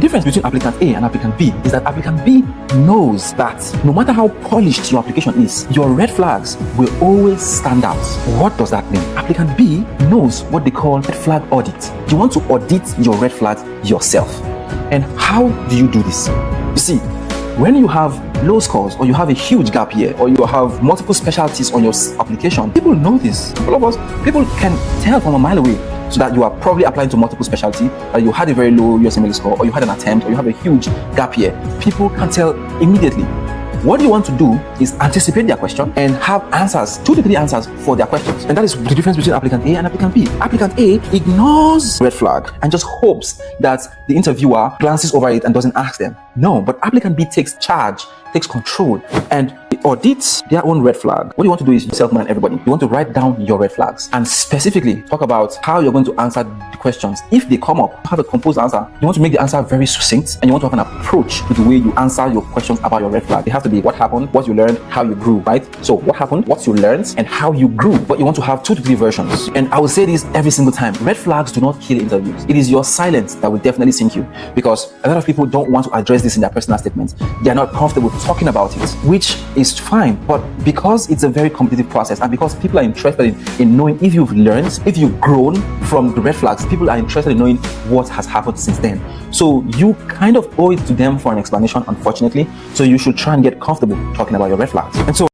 difference between applicant A and applicant B is that applicant B knows that no matter how polished your application is, your red flags will always stand out. What does that mean? Applicant B knows what they call red flag audit. You want to audit your red flags yourself. And how do you do this? You see, when you have low scores, or you have a huge gap here, or you have multiple specialties on your application, people know this. All of us, people can tell from a mile away, so that you are probably applying to multiple specialty, or you had a very low USMLE score, or you had an attempt, or you have a huge gap here. People can tell immediately. What you want to do is anticipate their question and have answers, 2 to 3 answers for their questions. And that is the difference between applicant A and applicant B. Applicant A ignores red flag and just hopes that the interviewer glances over it and doesn't ask them. No, but applicant B takes charge, takes control, and audits their own red flag. What you want to do is self-monitor everybody. You want to write down your red flags and specifically talk about how you're going to answer the questions. If they come up, have a composed answer. You want to make the answer very succinct, and you want to have an approach to the way you answer your questions about your red flag. They have to be what happened, what you learned, how you grew, right? So what happened, what you learned, and how you grew. But you want to have 2 to 3 versions. And I will say this every single time. Red flags do not kill interviews. It is your silence that will definitely sink you, because a lot of people don't want to address this in their personal statements. They are not comfortable talking about it, which is fine. But because it's a very competitive process, and because people are interested in knowing if you've learned, if you've grown from the red flags, people are interested in knowing what has happened since then. So you kind of owe it to them for an explanation, unfortunately. So you should try and get comfortable talking about your red flags. And so